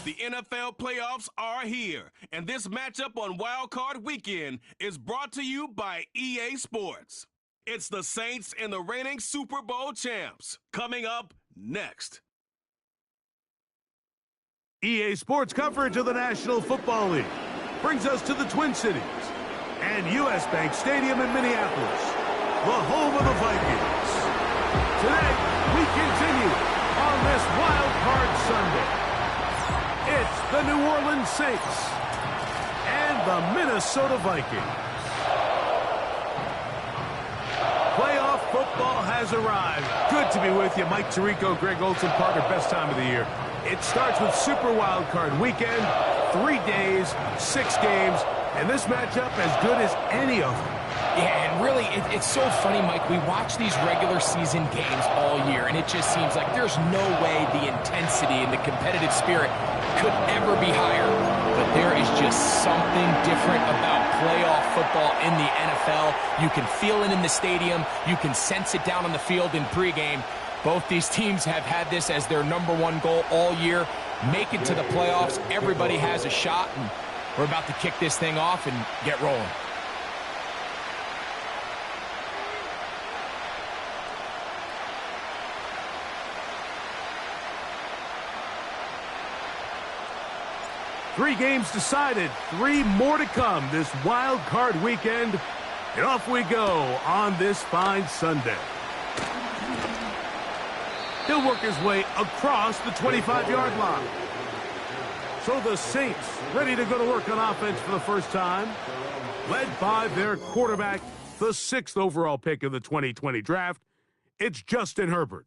The NFL playoffs are here, and this matchup on Wildcard Weekend is brought to you by EA Sports. It's the Saints and the reigning Super Bowl champs. Coming up next. EA Sports coverage of the National Football League brings us to the Twin Cities and U.S. Bank Stadium in Minneapolis, the home of the Vikings. Today, we continue on this Wild Card Sunday. It's the New Orleans Saints and the Minnesota Vikings. Playoff football has arrived. Good to be with you. Mike Tirico, Greg Olson, partner, best time of the year. It starts with Super Wild Card Weekend, 3 days, 6 games, and this matchup as good as any of them. Yeah, and really, it's so funny, Mike. We watch these regular season games all year, and it just seems like there's no way the intensity and the competitive spirit could ever be higher. But there is just something different about playoff football in the NFL. You can feel it in the stadium. You can sense it down on the field in pregame. Both these teams have had this as their #1 goal all year. Make it to the playoffs. Everybody has a shot, and we're about to kick this thing off and get rolling. Three games decided, 3 more to come this Wild Card Weekend. And off we go on this fine Sunday. He'll work his way across the 25-yard line. So the Saints ready to go to work on offense for the first time, led by their quarterback, the 6th overall pick of the 2020 draft. It's Justin Herbert.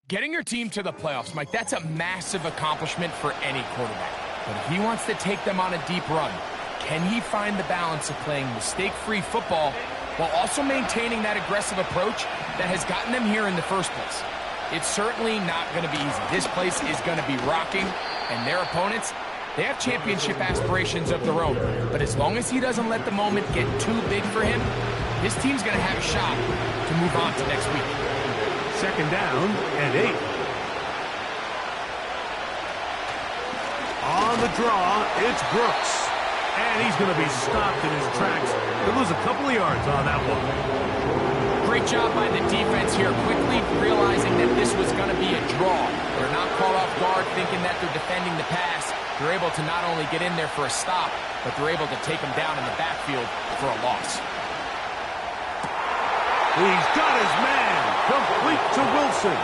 Getting your team to the playoffs, Mike, that's a massive accomplishment for any quarterback. But if he wants to take them on a deep run, can he find the balance of playing mistake-free football while also maintaining that aggressive approach that has gotten them here in the first place? It's certainly not going to be easy. This place is going to be rocking, and their opponents, they have championship aspirations of their own. But as long as he doesn't let the moment get too big for him, his team's going to have a shot to move on to next week. 2nd down and 8. On the draw, it's Brooks. And he's going to be stopped in his tracks. He'll lose a couple of yards on that one. Great job by the defense here, quickly realizing that this was going to be a draw. They're not caught off guard thinking that they're defending the pass. They're able to not only get in there for a stop, but they're able to take him down in the backfield for a loss. He's got his man, complete to Wilson.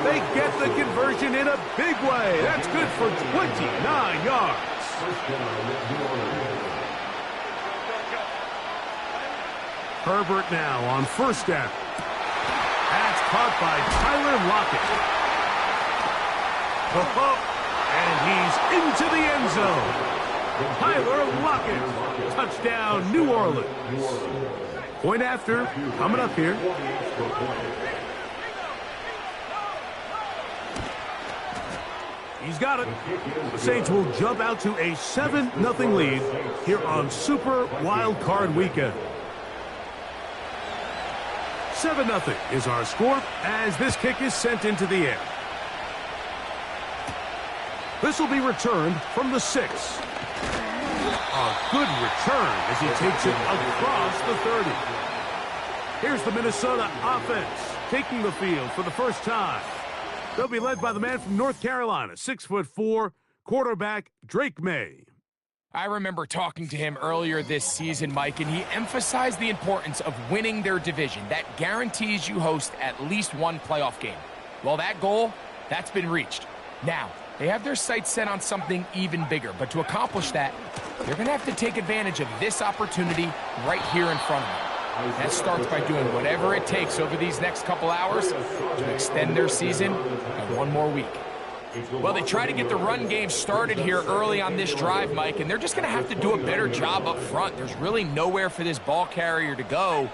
They get the conversion in a big way. That's good for 29 yards. Herbert now on 1st down. That's caught by Tyler Lockett. And he's into the end zone. Tyler Lockett. Touchdown, New Orleans. Point after, coming up here. He's got it. The Saints will jump out to a 7-0 lead here on Super Wild Card Weekend. 7-0 is our score as this kick is sent into the air. This will be returned from the 6. A good return as he takes it across the 30. Here's the Minnesota offense taking the field for the first time. They'll be led by the man from North Carolina, 6'4", quarterback Drake May. I remember talking to him earlier this season, Mike, and he emphasized the importance of winning their division. That guarantees you host at least one playoff game. Well, that goal, that's been reached. Now, they have their sights set on something even bigger, but to accomplish that, they're going to have to take advantage of this opportunity right here in front of them. That starts by doing whatever it takes over these next couple hours to extend their season by 1 more week. Well, they try to get the run game started here early on this drive, Mike, and they're just going to have to do a better job up front. There's really nowhere for this ball carrier to go.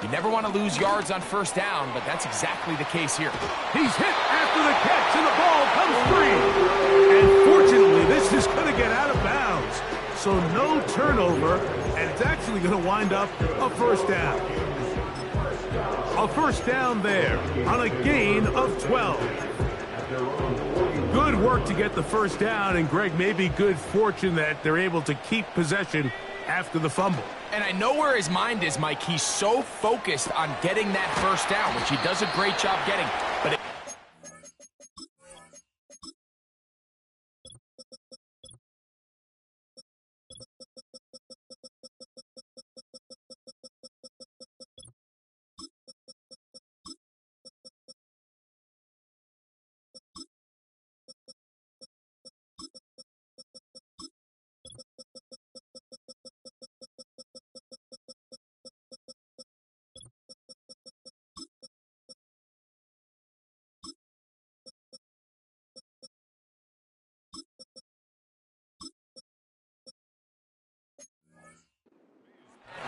You never want to lose yards on first down, but that's exactly the case here. He's hit after the catch, and the ball comes free. And fortunately, this is going to get out of bounds. So no turnover, and it's actually going to wind up a first down. A first down there on a gain of 12. Good work to get the first down, and Greg, maybe good fortune that they're able to keep possession after the fumble. And I know where his mind is, Mike. He's so focused on getting that first down, which he does a great job getting. But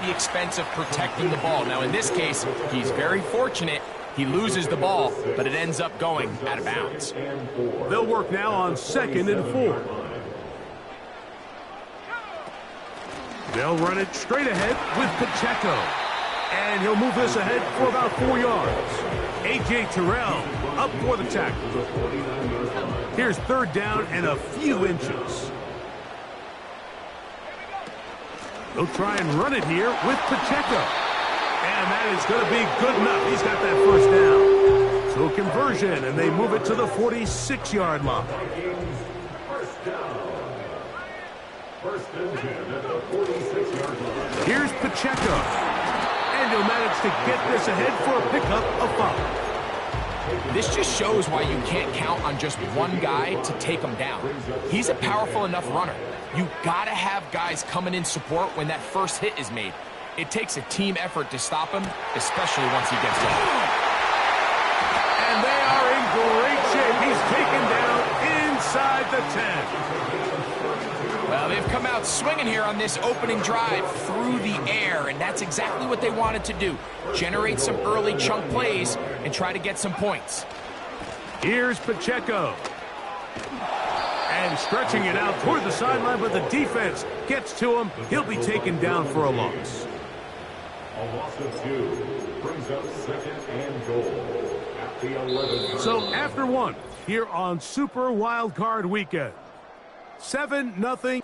the expense of protecting the ball. Now, in this case, he's very fortunate. He loses the ball, but it ends up going out of bounds. They'll work now on 2nd and 4. They'll run it straight ahead with Pacheco. And he'll move this ahead for about 4 yards. A.J. Terrell up for the tackle. Here's 3rd down and a few inches. They'll try and run it here with Pacheco. And that is going to be good enough. He's got that first down. So conversion, and they move it to the 46-yard line. Here's Pacheco. And he'll manage to get this ahead for a pickup of 5. This just shows why you can't count on just one guy to take him down. He's a powerful enough runner. You gotta have guys coming in support when that first hit is made. It takes a team effort to stop him, especially once he gets going. And they are in great shape. He's taken down inside the 10. Well, they've come out swinging here on this opening drive through the air, and that's exactly what they wanted to do. Generate some early chunk plays and try to get some points. Here's Pacheco. And stretching it out toward the sideline, but the defense gets to him. He'll be taken down for a loss. A loss of 2 brings up 2nd and goal at the 11. So after 1, here on Super Wildcard Weekend, 7-0.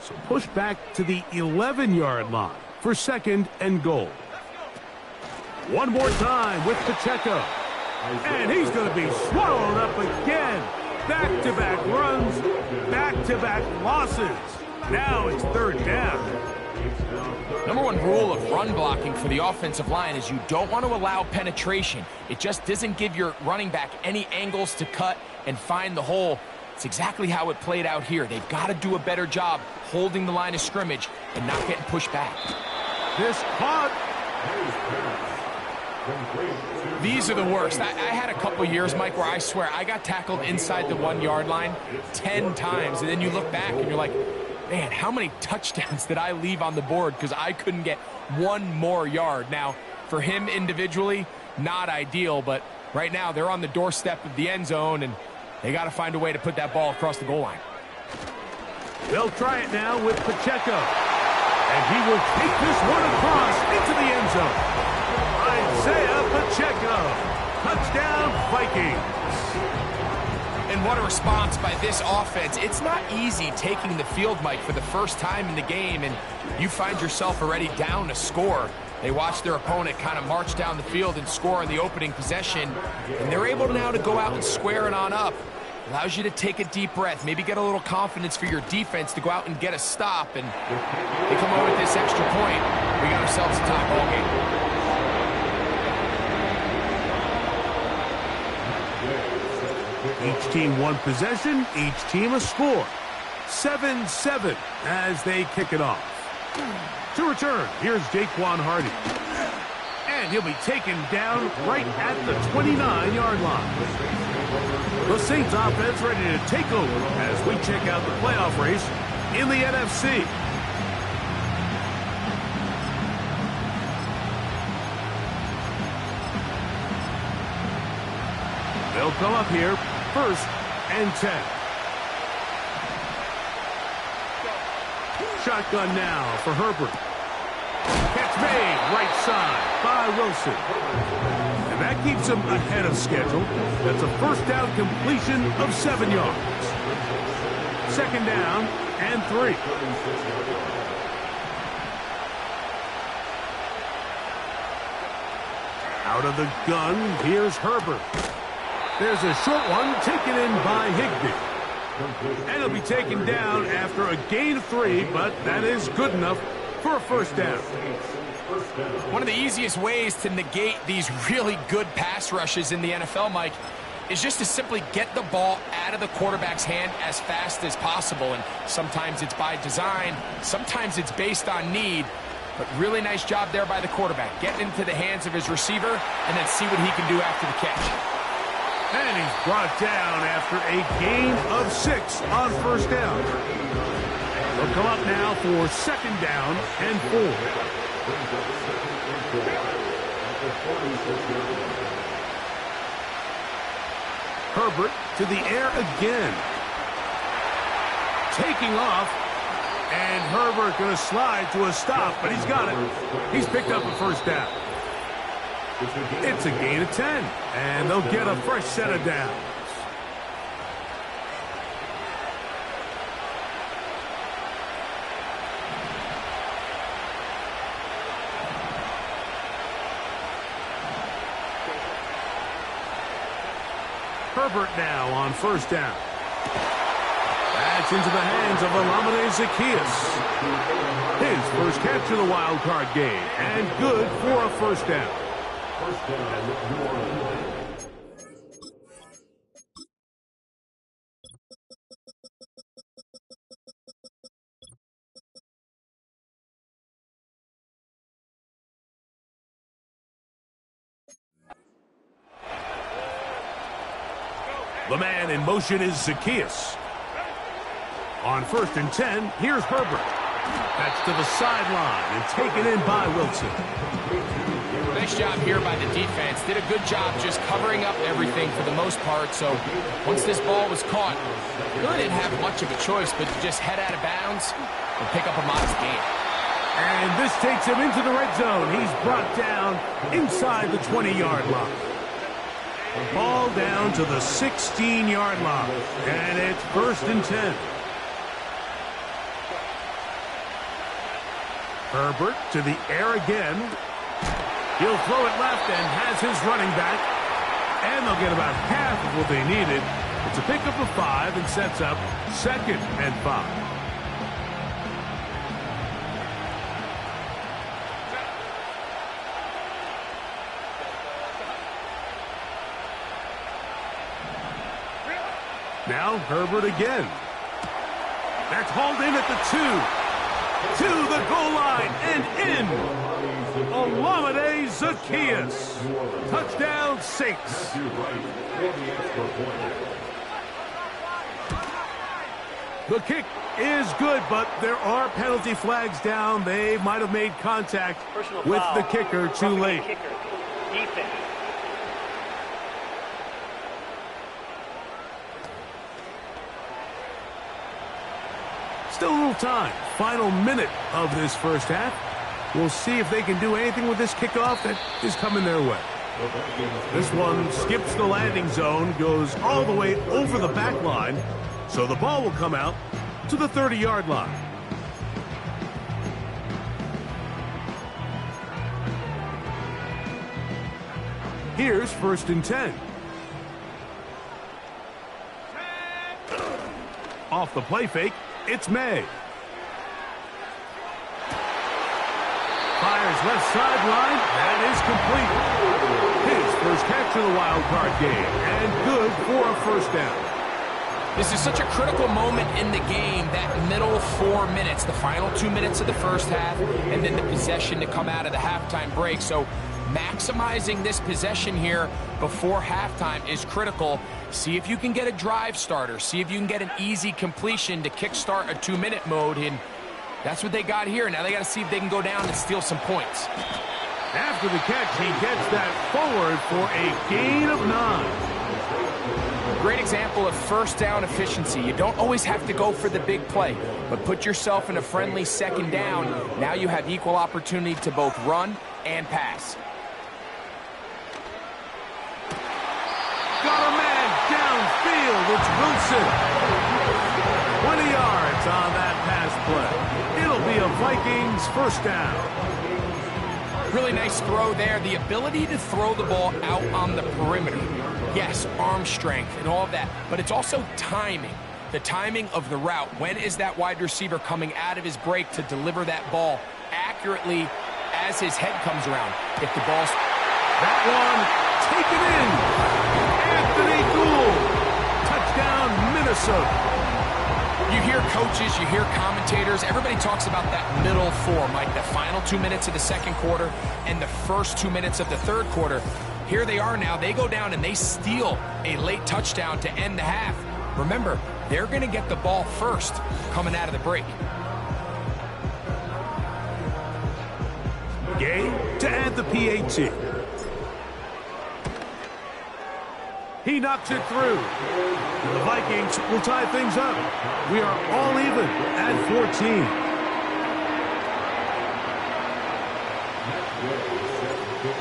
So push back to the 11-yard line for 2nd and goal. One more time with Pacheco. And he's going to be swallowed up again. Back-to-back runs, back-to-back losses. Now it's 3rd down. Number 1 rule of run blocking for the offensive line is you don't want to allow penetration. It just doesn't give your running back any angles to cut and find the hole. It's exactly how it played out here. They've got to do a better job holding the line of scrimmage and not getting pushed back. This caught. These are the worst. I had a couple years, Mike, where I swear I got tackled inside the 1-yard line 10 times, and then you look back and you're like, man, how many touchdowns did I leave on the board because I couldn't get one more yard? Now, for him individually, not ideal, but right now they're on the doorstep of the end zone, and they got to find a way to put that ball across the goal line. They'll try it now with Pacheco. And he will take this one across into the end zone. Isaiah Pacheco. Touchdown, Vikings. And what a response by this offense. It's not easy taking the field, Mike, for the first time in the game, and you find yourself already down a score. They watch their opponent kind of march down the field and score in the opening possession, and they're able now to go out and square it on up. Allows you to take a deep breath, maybe get a little confidence for your defense to go out and get a stop, and they come away with this extra point. We got ourselves a tie ball game. Each team one possession, each team a score. 7-7 as they kick it off. To return, here's Jaquan Hardy. And he'll be taken down right at the 29-yard line. The Saints offense ready to take over as we check out the playoff race in the NFC. They'll come up here, 1st and 10. Shotgun now for Herbert. Catch made, right side by Wilson. And that keeps him ahead of schedule. That's a 1st down completion of 7 yards. 2nd down and 3. Out of the gun, here's Herbert. There's a short one taken in by Higbee. And he'll be taken down after a gain of 3, but that is good enough for a 1st down. One of the easiest ways to negate these really good pass rushes in the NFL, Mike, is just to simply get the ball out of the quarterback's hand as fast as possible. And sometimes it's by design, sometimes it's based on need. But really nice job there by the quarterback. Get into the hands of his receiver and then see what he can do after the catch. And he's brought down after a gain of 6 on 1st down. They'll come up now for 2nd down and 4. Herbert to the air again. Taking off. And Herbert going to slide to a stop, but he's got it. He's picked up a 1st down. It's a gain of 10, and they'll get a fresh set of downs. Herbert now on 1st down. That's into the hands of Olamide Zaccheaus. His 1st catch of the wild card game, and good for a 1st down. The man in motion is Zaccheaus. On 1st and 10, here's Herbert. That's to the sideline and taken in by Wilson. Nice job here by the defense. Did a good job just covering up everything for the most part. So once this ball was caught, really didn't have much of a choice but to just head out of bounds and pick up a modest gain. And this takes him into the red zone. He's brought down inside the 20-yard line. Ball down to the 16-yard line. And it's 1st and 10. Herbert to the air again. He'll throw it left and has his running back. And they'll get about half of what they needed. It's a pickup of 5 and sets up 2nd and 5. Now Herbert again. That's hauled in at the 2. To the goal line and in. Olamide Zaccheaus. Touchdown 6. The kick is good, but there are penalty flags down. They might have made contact with the kicker too late. Defense. Still a little time. Final minute of this 1st half. We'll see if they can do anything with this kickoff that is coming their way. This one skips the landing zone, goes all the way over the back line, so the ball will come out to the 30-yard line. Here's 1st and 10. Off the play fake, it's May. Fires left sideline. That is complete. His 1st catch of the wild card game, and good for a 1st down. This is such a critical moment in the game, that middle 4 minutes, the final 2 minutes of the 1st half, and then the possession to come out of the halftime break. So maximizing this possession here before halftime is critical. See if you can get a drive starter. See if you can get an easy completion to kickstart a 2-minute mode, and that's what they got here. Now they got to see if they can go down and steal some points. After the catch, he gets that forward for a gain of 9. Great example of first down efficiency. You don't always have to go for the big play, but put yourself in a friendly second down. Now you have equal opportunity to both run and pass. Got a man downfield. It's Wilson. 20 yards on that pass play. It'll be a Vikings first down. Really nice throw there. The ability to throw the ball out on the perimeter. Yes, arm strength and all of that, but it's also timing. The timing of the route. When is that wide receiver coming out of his break to deliver that ball accurately as his head comes around? If the ball's... That one taken in. Anthony Gould. Touchdown, Minnesota. You hear coaches, you hear commentators, everybody talks about that middle four, Mike, the final 2 minutes of the second quarter and the first 2 minutes of the third quarter. Here they are now. They go down and they steal a late touchdown to end the half. Remember, they're going to get the ball first coming out of the break. Gay to add the PAT. He knocks it through. And the Vikings will tie things up. We are all even at 14.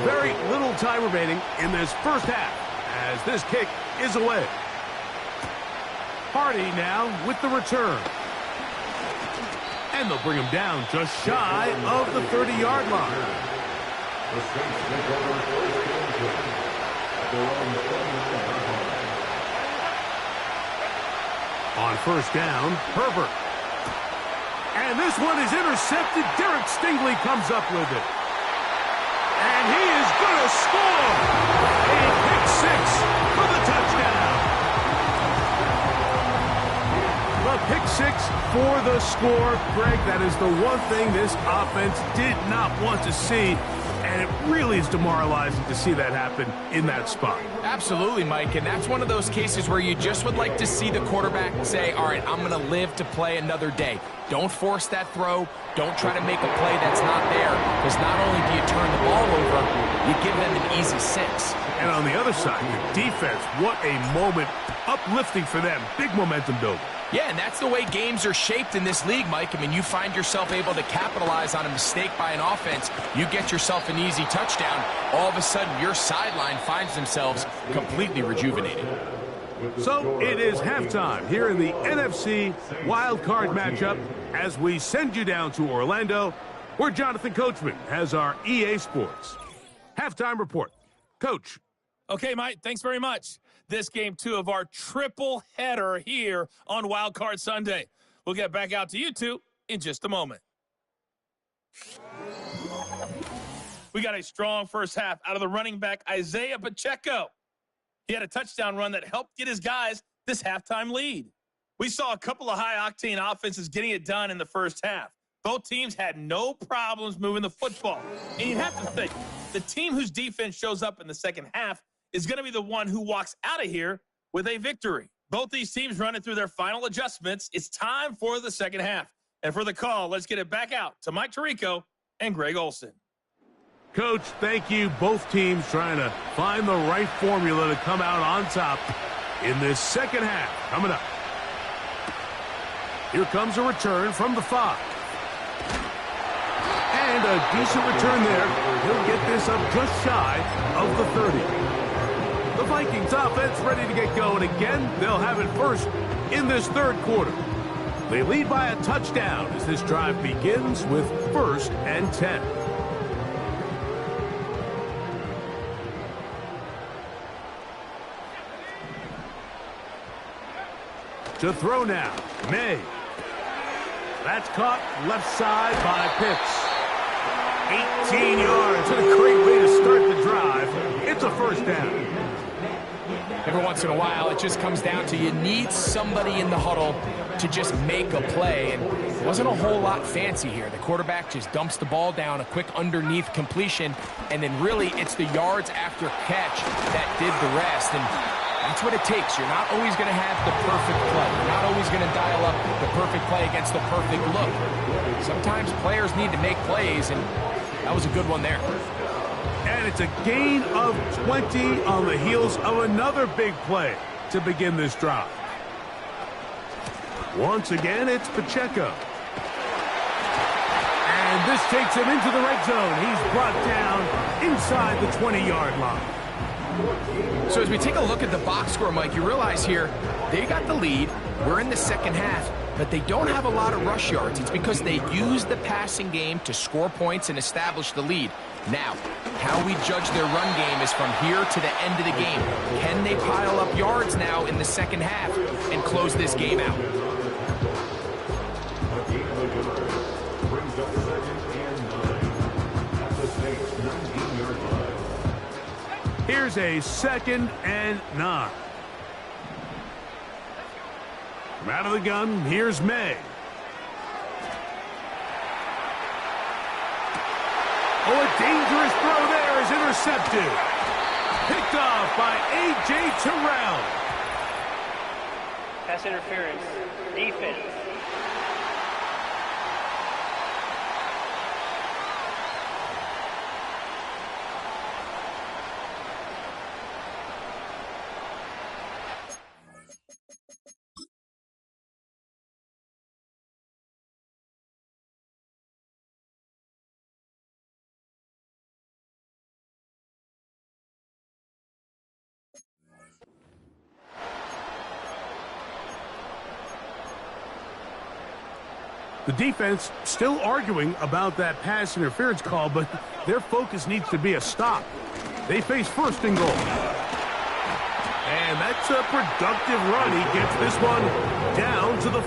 Very little time remaining in this first half as this kick is away. Hardy now with the return. And they'll bring him down just shy of the 30-yard line. On first down, Herbert. And this one is intercepted. Derek Stingley comes up with it. And he is going to score. A pick six for the touchdown. The pick six for the score. Greg, that is the one thing this offense did not want to see. And it really is demoralizing to see that happen in that spot. Absolutely, Mike, and that's one of those cases where you just would like to see the quarterback say, all right, I'm going to live to play another day. Don't force that throw. Don't try to make a play that's not there, because not only do you turn the ball over, you give them an easy 6. And on the other side, the defense, what a moment. Uplifting for them. Big momentum building. Yeah, and that's the way games are shaped in this league, Mike. I mean, you find yourself able to capitalize on a mistake by an offense. You get yourself an easy touchdown. All of a sudden, your sideline finds themselves completely rejuvenated. So it is halftime here in the NFC Wildcard matchup as we send you down to Orlando, where Jonathan Coachman has our EA Sports halftime report. Coach. Okay, Mike, thanks very much. This game 2 of our triple header here on Wildcard Sunday. We'll get back out to you two in just a moment. We got a strong first half out of the running back, Isaiah Pacheco. He had a touchdown run that helped get his guys this halftime lead. We saw a couple of high-octane offenses getting it done in the first half. Both teams had no problems moving the football. And you have to think, the team whose defense shows up in the second half is going to be the one who walks out of here with a victory. Both these teams running through their final adjustments. It's time for the second half. And for the call, let's get it back out to Mike Tirico and Greg Olson. Coach, thank you. Both teams trying to find the right formula to come out on top in this second half. Coming up. Here comes a return from the 5. And a decent return there. He'll get this up just shy of the 30. The Vikings offense ready to get going again. They'll have it first in this third quarter. They lead by a touchdown as this drive begins with 1st and 10. To throw now, May. That's caught left side by Pitts. 18 yards and a great way to start the drive. It's a first down. Every once in a while, it just comes down to you need somebody in the huddle to just make a play. And it wasn't a whole lot fancy here. The quarterback just dumps the ball down, a quick underneath completion, and then really it's the yards after catch that did the rest. And that's what it takes. You're not always going to have the perfect play. You're not always going to dial up the perfect play against the perfect look. Sometimes players need to make plays, and that was a good one there. And it's a gain of 20 on the heels of another big play to begin this drive. Once again, it's Pacheco. And this takes him into the red zone. He's brought down inside the 20-yard line. So as we take a look at the box score, Mike, you realize here they got the lead. We're in the second half, but they don't have a lot of rush yards. It's because they use the passing game to score points and establish the lead. Now, how we judge their run game is from here to the end of the game. Can they pile up yards now in the second half and close this game out? Here's a 2nd and 9. From out of the gun, here's May. Oh, a dangerous throw there is intercepted. Picked off by A.J. Terrell. Pass interference. Defense. The defense still arguing about that pass interference call, but their focus needs to be a stop. They face 1st and goal. And that's a productive run. He gets this one down to the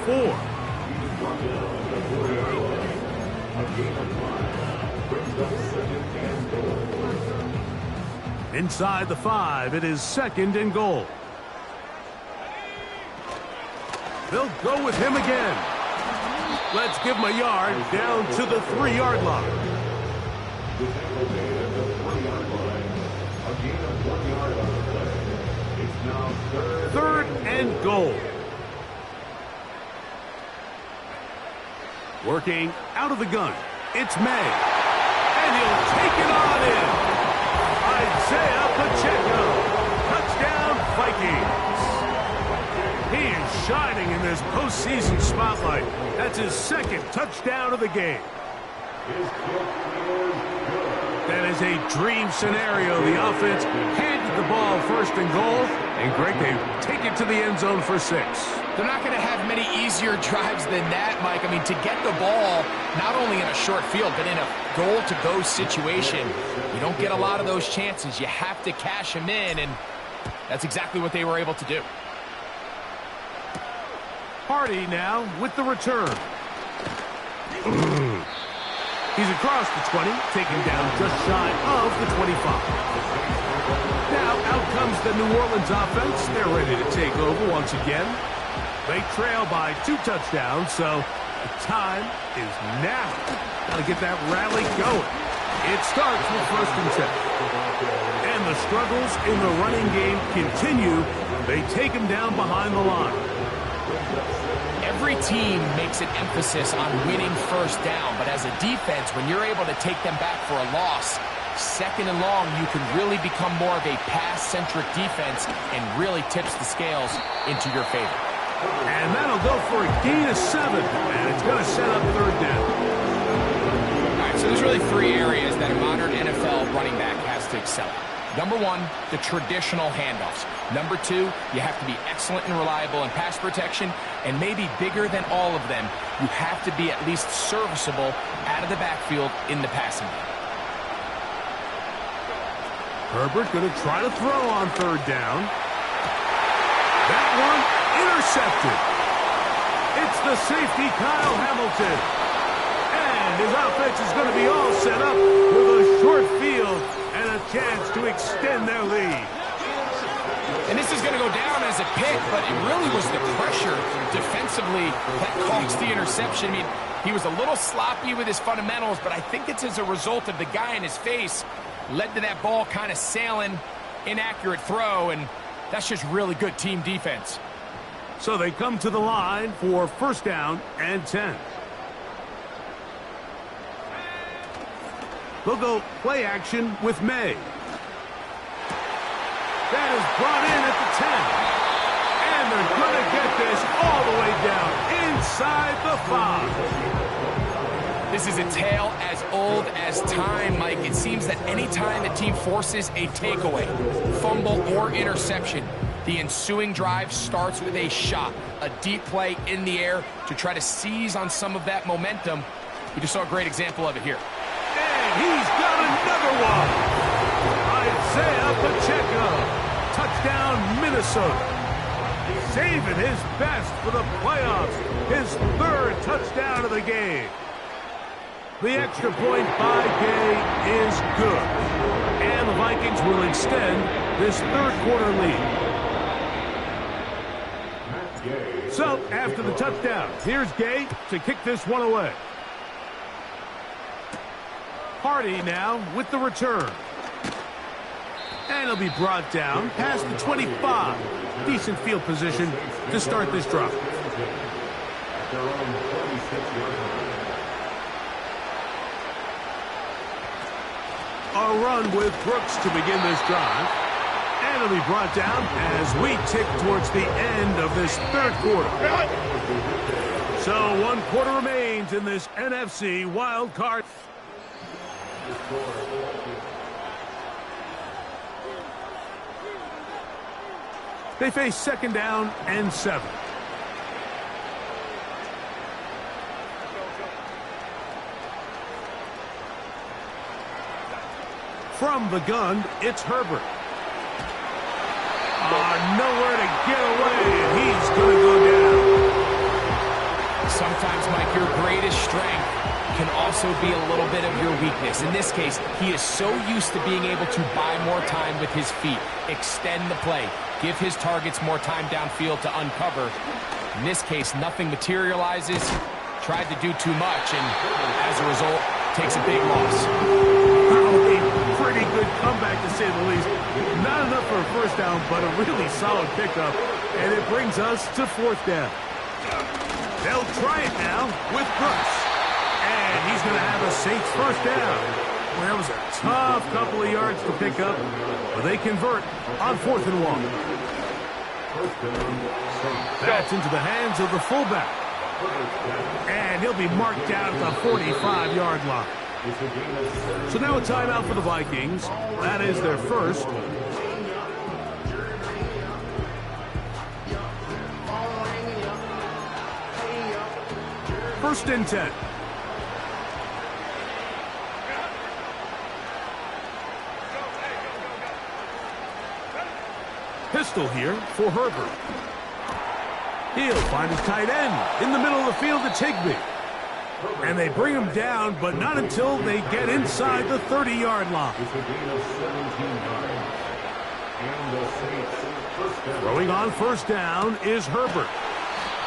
4. Inside the 5, it is 2nd and goal. They'll go with him again. Let's give him a yard down to the 3-yard line. 3rd and goal. Working out of the gun. It's May. And he'll take it on in. Isaiah Pacheco. Touchdown, Vikings. He is shining in this postseason spotlight. That's his 2nd touchdown of the game. That is a dream scenario. The offense handed the ball 1st and goal. And Greg, they take it to the end zone for 6. They're not going to have many easier drives than that, Mike. I mean, to get the ball, not only in a short field, but in a goal-to-go situation, you don't get a lot of those chances. You have to cash them in, and that's exactly what they were able to do. Hardy now with the return. He's across the 20, taken down just shy of the 25. Now out comes the New Orleans offense. They're ready to take over once again. They trail by 2 touchdowns, so the time is now. Got to get that rally going. It starts with 1st and 10. And the struggles in the running game continue. They take him down behind the line. Every team makes an emphasis on winning 1st down, but as a defense, when you're able to take them back for a loss, 2nd and long, you can really become more of a pass-centric defense and really tips the scales into your favor. And that'll go for a gain of 7, and it's going to set up 3rd down. All right, so there's really 3 areas that a modern NFL running back has to excel at. Number 1, the traditional handoffs. Number 2, you have to be excellent and reliable in pass protection, and maybe bigger than all of them, you have to be at least serviceable out of the backfield in the passing game. Herbert going to try to throw on 3rd down. That one intercepted. It's the safety, Kyle Hamilton. And his offense is going to be all set up with a short field and a chance to extend their lead. And this is going to go down as a pick, but it really was the pressure defensively that caused the interception. I mean, he was a little sloppy with his fundamentals, but I think it's as a result of the guy in his face led to that ball kind of sailing, inaccurate throw, and that's just really good team defense. So they come to the line for first down and 10. They'll go play action with May. That is brought in at the 10. And they're going to get this all the way down inside the 5. This is a tale as old as time, Mike. It seems that any time a team forces a takeaway, fumble, or interception, the ensuing drive starts with a shot, a deep play in the air to try to seize on some of that momentum. We just saw a great example of it here. And he's got another one. Isaiah Pacheco. Touchdown, Minnesota. Saving his best for the playoffs. His third touchdown of the game. The extra point by Gay is good. And the Vikings will extend this third quarter lead. So, after the touchdown, here's Gay to kick this one away. Hardy now with the return. And he'll be brought down past the 25. Decent field position to start this drive. A run with Brooks to begin this drive. And he'll be brought down as we tick towards the end of this third quarter. So 1 quarter remains in this NFC Wildcard. They face second down and 7. From the gun, it's Herbert. Nowhere to get away, and he's going to go down. Sometimes, Mike, your greatest strength can also be a little bit of your weakness. In this case, he is so used to being able to buy more time with his feet, extend the play, give his targets more time downfield to uncover. In this case, nothing materializes, tried to do too much, and as a result, takes a big loss. A pretty good comeback, to say the least. Not enough for a first down, but a really solid pickup, and it brings us to fourth down. They'll try it now with Brooks. And he's going to have a safe first down. Well, that was a tough couple of yards to pick up, but they convert on 4th and 1. That's into the hands of the fullback. And he'll be marked down at the 45-yard line. So now a timeout for the Vikings. That is their first. First and 10. Pistol here for Herbert. He'll find his tight end. In the middle of the field, it's Higbee. And they bring him down, but not until they get inside the 30-yard line. Throwing on first down is Herbert.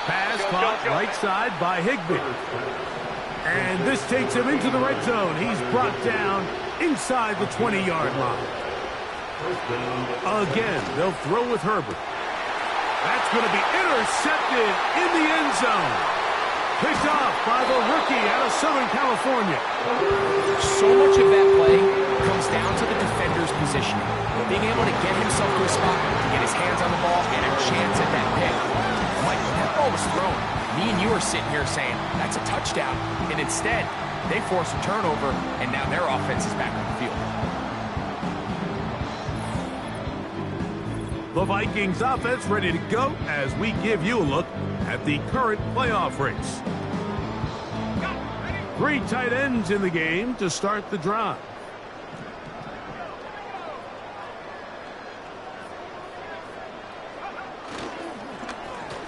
Pass caught right side by Higbee. And this takes him into the red zone. He's brought down inside the 20-yard line. Again, they'll throw with Herbert. That's going to be intercepted in the end zone. Picked off by the rookie out of Southern California. So much of that play comes down to the defender's positioning. Being able to get himself to a spot, to get his hands on the ball, and a chance at that pick. Mike, that ball was thrown. Me and you are sitting here saying, that's a touchdown. And instead, they force a turnover, and now their offense is back on the field. The Vikings offense ready to go as we give you a look at the current playoff race. 3 tight ends in the game to start the drive.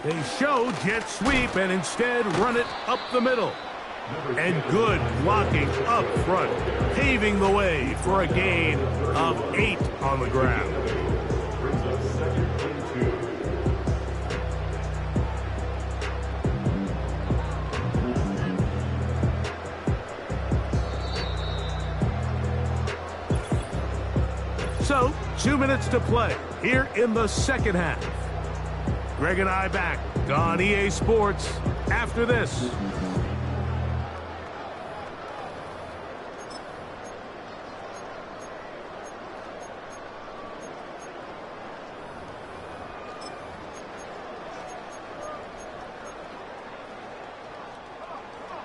They show jet sweep and instead run it up the middle. And good blocking up front, paving the way for a gain of 8 on the ground. 2 minutes to play here in the second half. Greg and I back on EA Sports after this.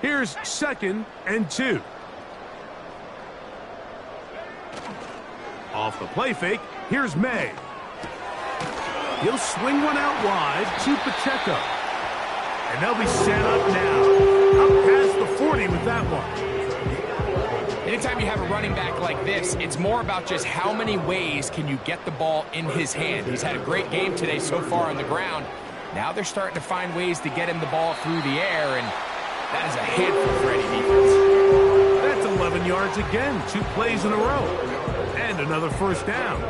Here's 2nd and 2. Off the play fake, here's May. He'll swing one out wide to Pacheco. And they'll be set up now. Up past the 40 with that one. Anytime you have a running back like this, it's more about just how many ways can you get the ball in his hand. He's had a great game today so far on the ground. Now they're starting to find ways to get him the ball through the air, and that is a handful for any defense. That's 11 yards again, 2 plays in a row. And another first down.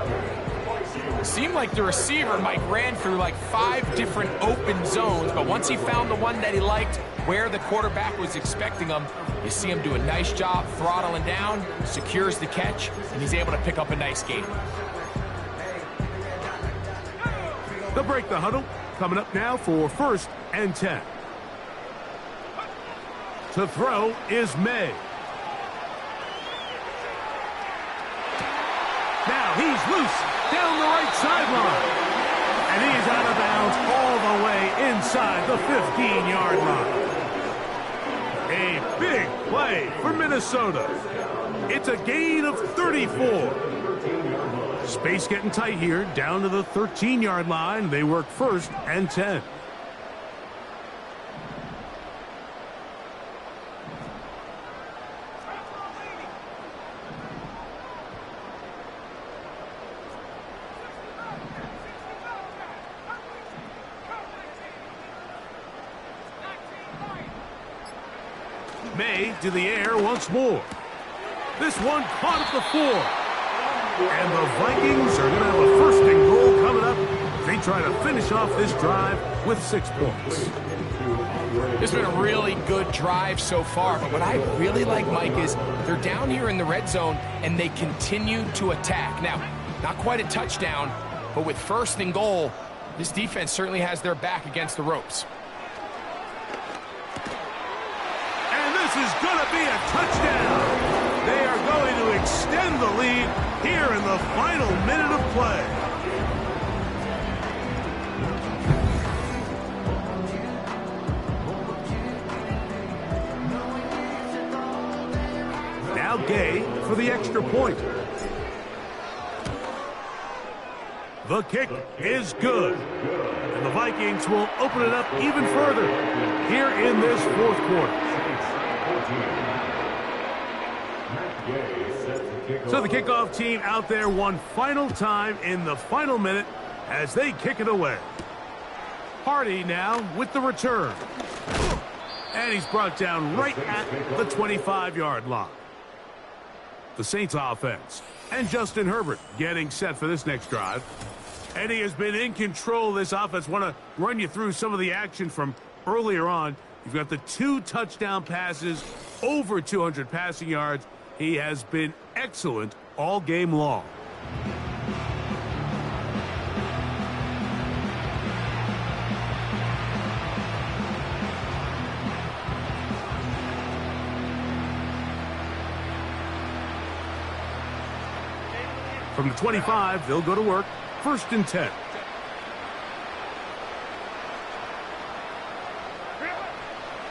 It seemed like the receiver, Mike, ran through like 5 different open zones, but once he found the one that he liked, where the quarterback was expecting him, you see him do a nice job throttling down, secures the catch, and he's able to pick up a nice gain. They'll break the huddle. Coming up now for 1st and 10. To throw is May. Now he's loose down the right sideline. And he's out of bounds all the way inside the 15-yard line. A big play for Minnesota. It's a gain of 34. Space getting tight here, down to the 13-yard line. They work 1st and 10. May to the air once more. This one caught at the 4. And the Vikings are going to have a 1st and goal coming up. They try to finish off this drive with 6 points. This has been a really good drive so far, but what I really like, Mike, is they're down here in the red zone, and they continue to attack. Now, not quite a touchdown, but with 1st and goal, this defense certainly has their back against the ropes. And this is going to be a touchdown. They are going to extend the lead here in the final minute of play. Now Gay for the extra point. The kick is good. And the Vikings will open it up even further here in this 4th quarter. So the kickoff team out there one final time in the final minute as they kick it away. Hardy now with the return. And he's brought down right at the 25-yard line. The Saints offense and Justin Herbert getting set for this next drive. And he has been in control of this offense. Want to run you through some of the action from earlier on. You've got the 2 touchdown passes, over 200 passing yards. He has been excellent all game long. From the 25, they'll go to work. 1st and 10.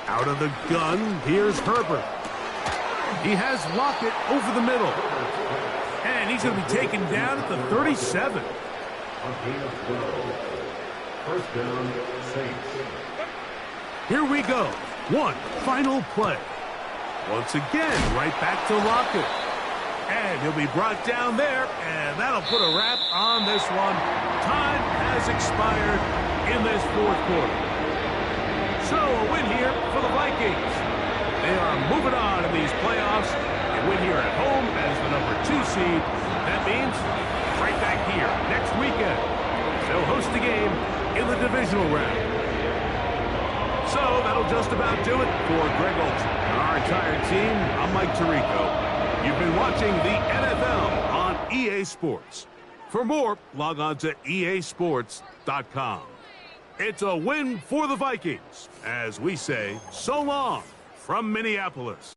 Out of the gun, here's Herbert. He has Lockett over the middle. And he's going to be taken down at the 37. First down, Saints. Here we go. One final play. Once again, right back to Lockett. And he'll be brought down there, and that'll put a wrap on this one. Time has expired in this 4th quarter. So a win here for the Vikings. They are moving on in these playoffs and win here at home as the number 2 seed. That means right back here next weekend. They'll host a game in the divisional round. So that'll just about do it for Greg Olson and our entire team. I'm Mike Tirico. You've been watching the NFL on EA Sports. For more, log on to easports.com. It's a win for the Vikings, as we say so long from Minneapolis.